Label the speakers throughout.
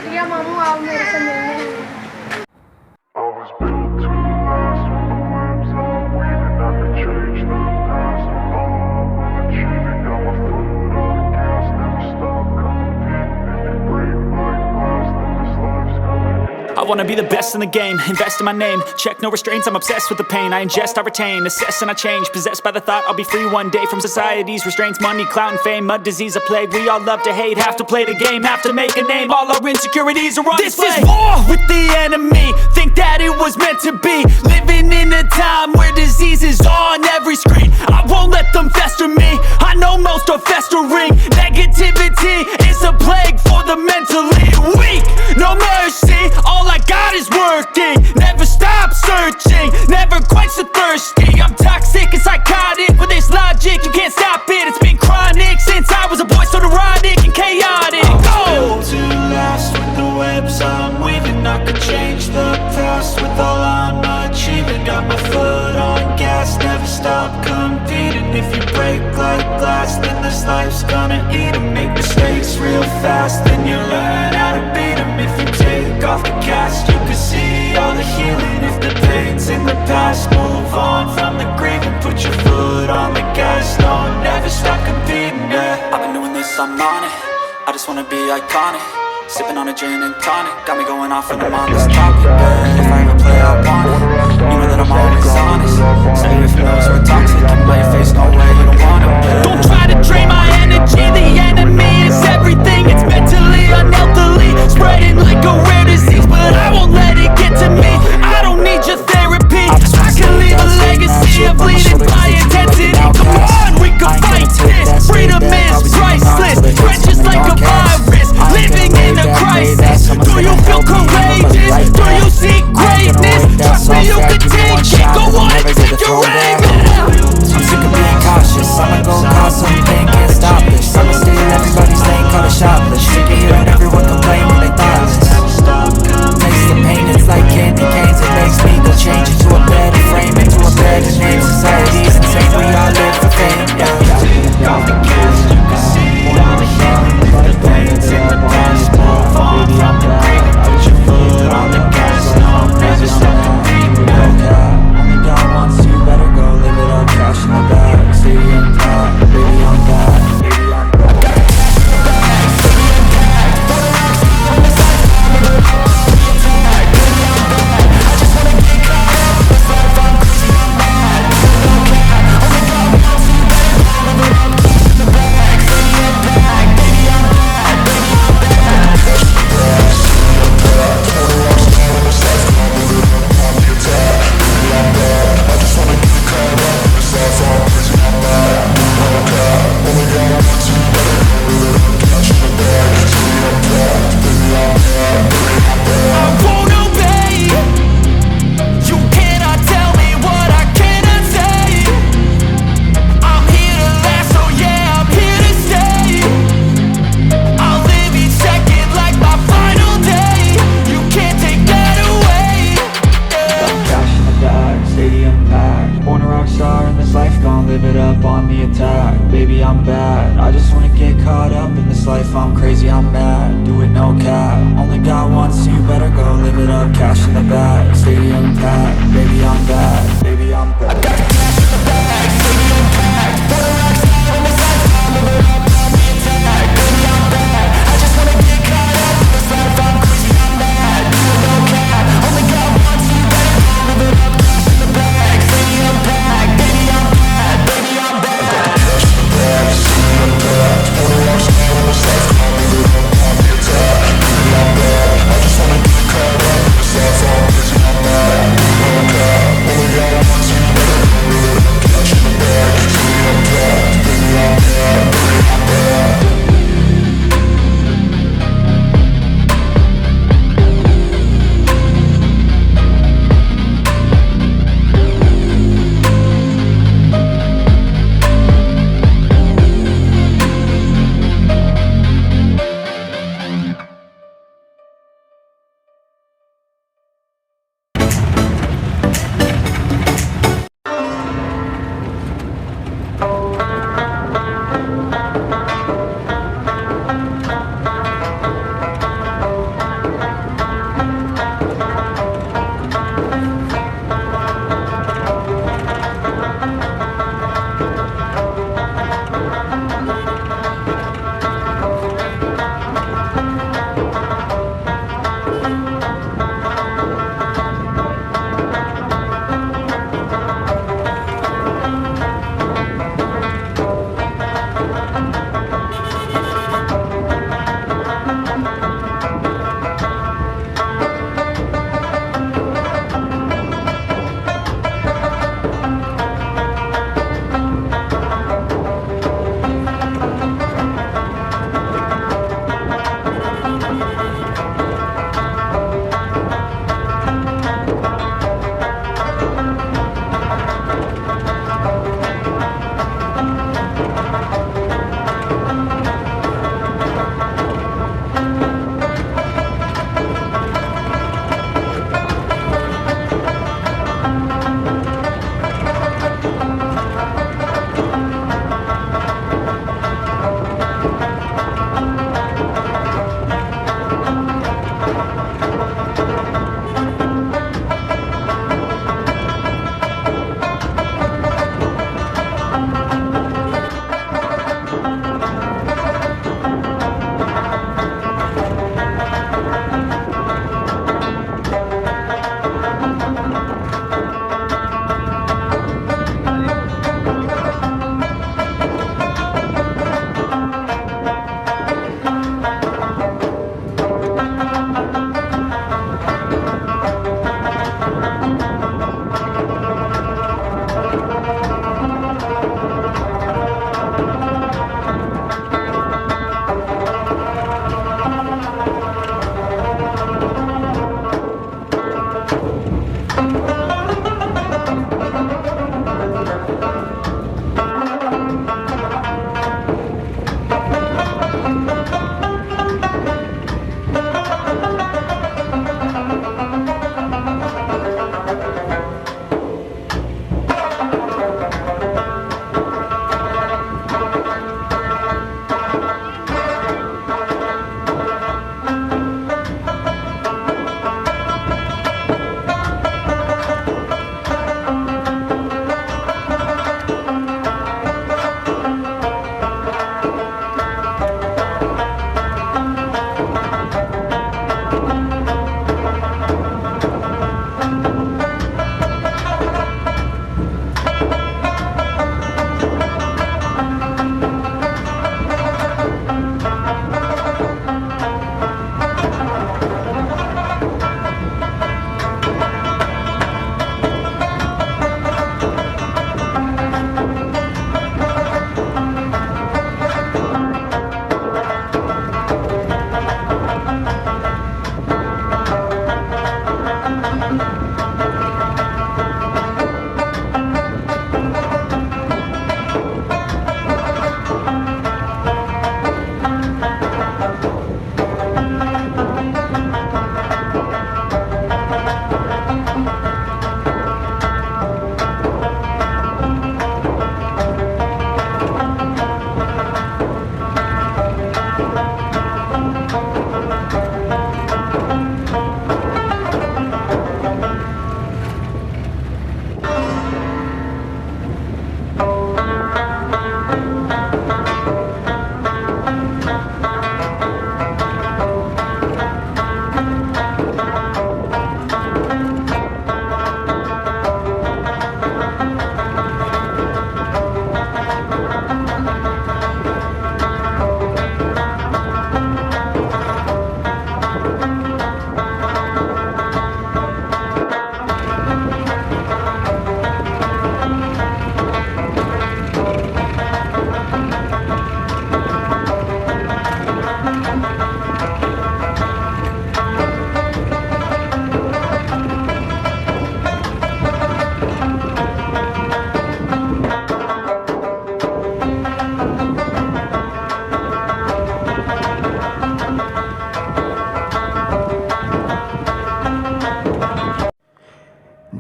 Speaker 1: शुक्रिया मामू, आप मेरे से मिलने हैं।
Speaker 2: I was built to last with the webs I'm weaving. I could change the past with all I will achieve. It got my foot on the gas, never stop competing. If you break like glass, then this life's gonna end.
Speaker 3: I wanna be the best in the game, invest in my name. Check no restraints, I'm obsessed with the pain. I ingest, I retain, assess and I change. Possessed by the thought I'll be free one day from society's restraints. Money, clout and fame, a disease, a plague. We all love to hate, have to play the game, have to make a name. All our insecurities are on display. This is war with the enemy, think that it was meant to be. Living in a time where disease is on every screen. I won't let them fester me, I know most are festering. Negativity is a plague for the mentally weak. No mercy, all I got is working. Never stop searching, never quench the thirsty. I'm toxic and psychotic, with this logic you can't stop it. It's been chronic since I was a boy, so neurotic and chaotic. I was built to last with the webs I'm weaving. I could change the past with all I'm achieving. Got my foot on gas, never stop competing. If you break like glass, then this life's gonna eat 'em. Make mistakes real fast, then you learn how to beat 'em. If you take off the cast, you can see all the healing. If the pain's in the past, move on from the grave and put your foot on the gas. Don't never stop competing, yeah. I've been doing this, I'm on it. I just wanna be iconic. Sipping on a gin and tonic, got me going off when I'm on this topic, yeah. If I ever play, I want it. You know that I'm always honest. Stay away from those who are toxic. Keep my face, no way, you don't want it, yeah. Don't try to drain my energy. The enemy is everything. It's mentally, unhealthily, spreading like a rare disease. But I won't let it get to me. I don't need your therapy. I can leave a legacy of leading by intensity. Come on, we can fight this. Freedom is priceless. Trenches like a virus, living in a crisis. Do you feel courageous? Do you see greatness? Trust me, you can take it. Go on and take your aim. I'm sick of being cautious. I'ma go cause something, can't stop this. I'ma stay in everybody's lane, call a shoplift. Sick of hearing everyone complain when they thoughtless. Taste the pain, it's like candy canes. It makes me go change into a better frame, into a better name. Society's insane, we all live for fame, yeah. Take off the cast, you can see all the healing. The pain's in the past, move on from the grave and put your foot on the gas. No, never stop competing, yeah. Only God wants you, better go live it up. Cash in the bag, stadium packed. Baby, I'm bad, baby, I'm bad.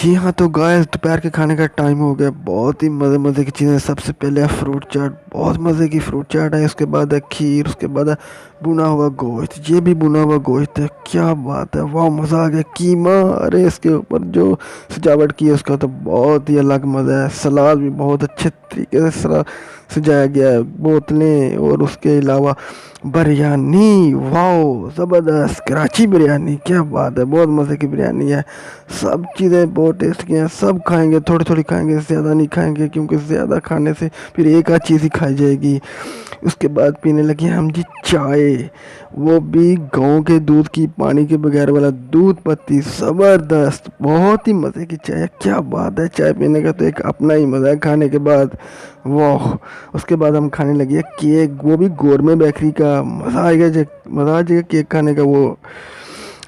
Speaker 4: जी हाँ, तो guys दोपहर के खाने का time हो गया। बहुत ही मज़े मज़े की चीज़ें। सबसे पहले है फ्रूट चाट, बहुत मज़े की फ्रूट चाट है। उसके बाद है खीर, उसके बाद है भुना हुआ गोश्त। ये भी भुना हुआ गोश्त है, क्या बात है, वाह मज़ा आ गया। कीमा, अरे इसके ऊपर जो सजावट की है उसका तो बहुत ही अलग मज़ा है। सलाद भी बहुत अच्छे तरीके से सजाया गया है, बोतलें, और उसके अलावा बिरयानी, वाओ ज़बरदस्त कराची बिरयानी, क्या बात है, बहुत मज़े की बिरयानी है। सब चीज़ें बहुत टेस्ट की हैं। सब खाएंगे, थोड़ी थोड़ी खाएंगे, ज़्यादा नहीं खाएंगे, क्योंकि ज़्यादा खाने से फिर एक आध चीज़ ही खाई जाएगी। उसके बाद पीने लगे हम जी चाय, वो भी गाँव के दूध की, पानी के बगैर वाला दूध पत्ती, ज़बरदस्त, बहुत ही मज़े की चाय, क्या बात है। चाय पीने का तो एक अपना ही मज़ा है खाने के बाद, वाह। उसके बाद हम खाने लगे केक, वो भी गोरमे बेकरी का, मज़ा आएगा, मज़ा आ जाएगा केक खाने का वो।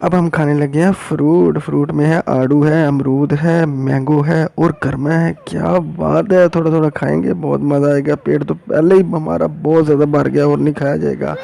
Speaker 4: अब हम खाने लगे हैं फ्रूट। फ्रूट में है आड़ू है, अमरूद है, मैंगो है और गर्मा है, क्या बात है। थोड़ा थोड़ा खाएंगे, बहुत मज़ा आएगा। पेट तो पहले ही हमारा बहुत ज़्यादा भर गया और नहीं खाया जाएगा।